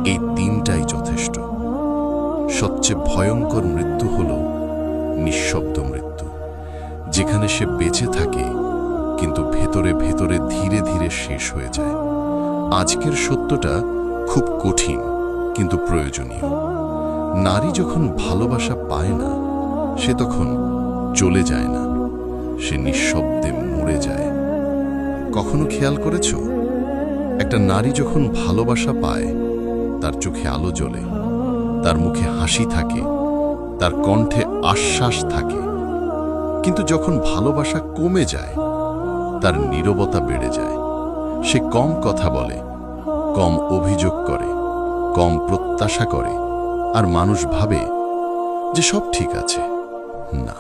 এই তিনটাই যথেষ্ট। সবচেয়ে ভয়ঙ্কর মৃত্যু হল নিঃশব্দ মৃত্যু, যেখানে সে বেঁচে থাকে কিন্তু ভেতরে ভেতরে ধীরে ধীরে শেষ হয়ে যায়। আজকের সত্যটা খুব কঠিন কিন্তু প্রয়োজনীয়। নারী যখন ভালোবাসা পায় না, সে তখন চলে যায় না, সে নিঃশব্দে মরে যায়। কখনো খেয়াল করেছ, একটা নারী যখন ভালোবাসা পায়, তার চোখে আলো জ্বলে, তার মুখে হাসি থাকে, তার কণ্ঠে আশ্বাস থাকে। কিন্তু যখন ভালোবাসা কমে যায়, তার নীরবতা বেড়ে যায়। সে কম কথা বলে, কম অভিযোগ করে, কম প্রত্যাশা করে, আর মানুষ ভাবে যে সব ঠিক আছে। না,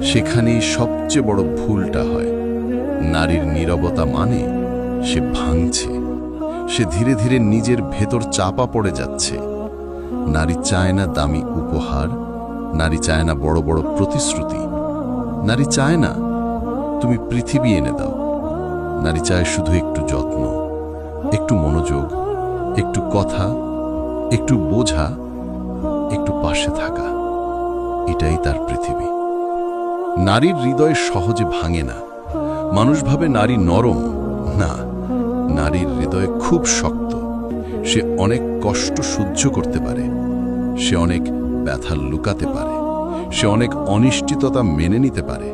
সেখানেই সবচেয়ে বড় ভুলটা হয়। নারীর নীরবতা মানে সে ভাঙছে, সে ধীরে ধীরে নিজের ভেতর চাপা পড়ে যাচ্ছে। নারী চায় না দামি উপহার, নারী চায় না বড় বড় প্রতিশ্রুতি, নারী চায় না তুমি পৃথিবী এনে দাও। নারী চায় শুধু একটু যত্ন, একটু মনোযোগ, একটু কথা, একটু বোঝা, একটু পাশে থাকা। এটাই তার পৃথিবী। নারীর হৃদয় সহজে ভাঙে না। মানুষ ভাবে নারী নরম। না, নারীর হৃদয় খুব শক্ত। সে অনেক কষ্ট সহ্য করতে পারে, সে অনেক ব্যথা লুকাতে পারে, সে অনেক অনিশ্চিততা মেনে নিতে পারে।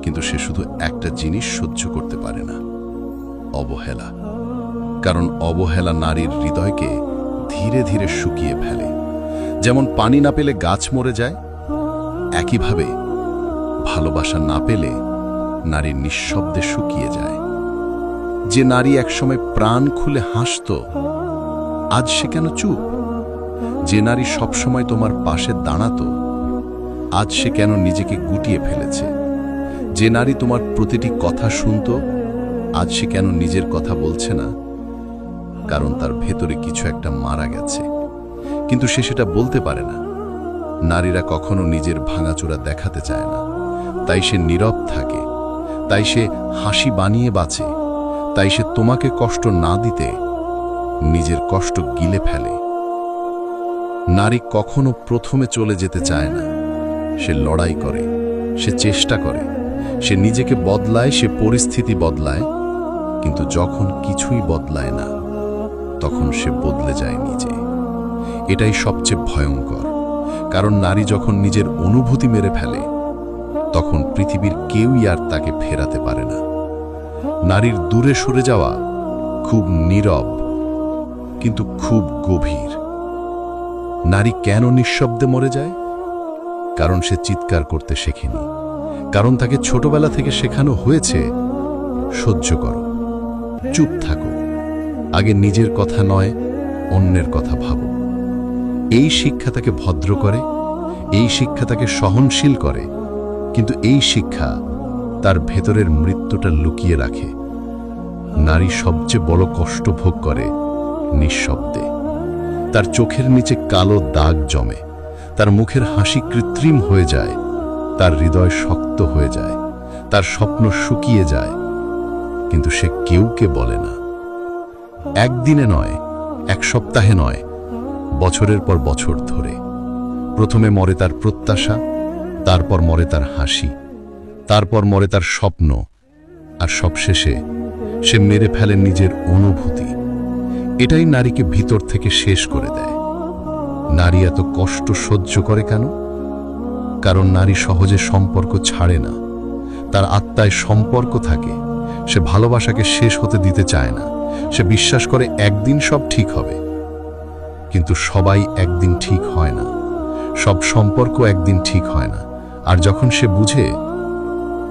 কিন্তু সে শুধু একটা জিনিস সহ্য করতে পারে না, অবহেলা। কারণ অবহেলা নারীর হৃদয়কে ধীরে ধীরে শুকিয়ে ফেলে। যেমন পানি না পেলে গাছ মরে যায়, একইভাবে ভালোবাসা না পেলে নারী নিঃশব্দে শুকিয়ে যায়। যে নারী একসময় প্রাণ খুলে হাসত, আজ সে কেন চুপ? যে নারী সবসময় তোমার পাশে দাঁড়াতো, আজ সে কেন নিজেকে গুটিয়ে ফেলেছে? যে নারী তোমার প্রতিটি কথা শুনত, আজ সে কেন নিজের কথা বলছে না? কারণ তার ভেতরে কিছু একটা মারা গেছে, কিন্তু সে সেটা বলতে পারে না। নারীরা কখনো নিজের ভাঙাচোরা দেখাতে চায় না, তাই সে নীরব থাকে, তাই সে হাসি বানিয়ে বাঁচে, তাই সে তোমাকে কষ্ট না দিতে নিজের কষ্ট গিলে ফেলে। নারী কখনো প্রথমে চলে যেতে চায় না। সে লড়াই করে, সে চেষ্টা করে, সে নিজেকে বদলায়, সে পরিস্থিতি বদলায়। কিন্তু যখন কিছুই বদলায় না, তখন সে বদলে যায় নিজে। এটাই সবচেয়ে ভয়ঙ্কর। কারণ নারী যখন নিজের অনুভূতি মেরে ফেলে, তখন পৃথিবীর কেউই আর তাকে ফেরাতে পারে না। নারীর দূরে সরে যাওয়া খুব নীরব, কিন্তু খুব গভীর। নারী কেন নিঃশব্দে মরে যায়? কারণ সে চিৎকার করতে শেখেনি। কারণ তাকে ছোটবেলা থেকে শেখানো হয়েছে, সহ্য করো, চুপ থাকো, আগে নিজের কথা নয় অন্যের কথা ভাবো। এই শিক্ষা তাকে ভদ্র করে, এই শিক্ষা তাকে সহনশীল করে, কিন্তু এই শিক্ষা তার ভেতরের মৃত্যুটা লুকিয়ে রাখে। নারী সবচেয়ে বড় কষ্ট ভোগ করে নিঃশব্দে। তার চোখের নিচে কালো দাগ জমে, তার মুখের হাসি কৃত্রিম হয়ে যায়, তার হৃদয় শক্ত হয়ে যায়, তার স্বপ্ন শুকিয়ে যায়, কিন্তু সে কেউকে বলে না। একদিনে নয়, এক সপ্তাহে নয়, বছরের পর বছর ধরে। প্রথমে মরে তার প্রত্যাশা, তারপর মরে তার হাসি, তারপর মরে তার স্বপ্ন, আর সবশেষে সে মেরে ফেলে নিজের অনুভূতি। এটাই নারীকে ভিতর থেকে শেষ করে দেয়। নারী এত কষ্ট সহ্য করে কেন? কারণ নারী সহজে সম্পর্ক ছাড়ে না। তার আত্মায় সম্পর্ক থাকে। সে ভালোবাসাকে শেষ হতে দিতে চায় না। সে বিশ্বাস করে একদিন সব ঠিক হবে। কিন্তু সবাই একদিন ঠিক হয় না, সব সম্পর্ক একদিন ঠিক হয় না। আর যখন সে বুঝে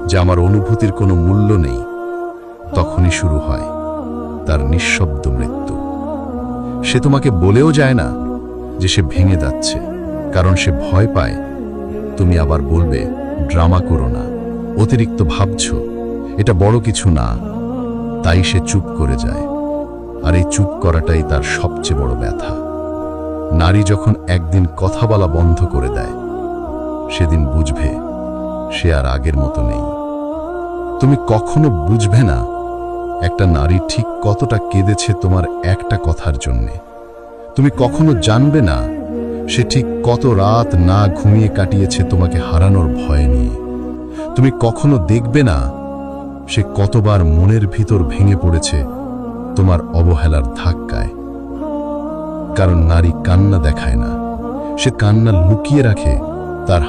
যে আমার অনুভূতির কোনো মূল্য নেই, তখনই শুরু হয় তার নিঃশব্দ মৃত্যু। সে তোমাকে বলেও যায় না যে সে ভেঙে যাচ্ছে, কারণ সে ভয় পায় তুমি আবার বলবে ড্রামা করো না, অতিরিক্ত ভাবছ, এটা বড় কিছু না। তাই সে চুপ করে যায়। আর এই চুপ করাটাই তার সবচেয়ে বড় ব্যথা। নারী যখন একদিন কথা বলা বন্ধ করে দেয়, সেদিন বুঝবে সে আর আগের মতো নেই। তুমি কখনো বুঝবে না একটা নারী ঠিক কতটা কেঁদেছে তোমার একটা কথার জন্যে। তুমি কখনো জানবে না সে ঠিক কত রাত না ঘুমিয়ে কাটিয়েছে তোমাকে হারানোর ভয় নিয়ে। তুমি কখনো দেখবে না সে কতবার মনের ভিতর ভেঙে পড়েছে তোমার অবহেলার ধাক্কায়। কারণ নারী কান্না দেখায় না, সে কান্না লুকিয়ে রাখে তার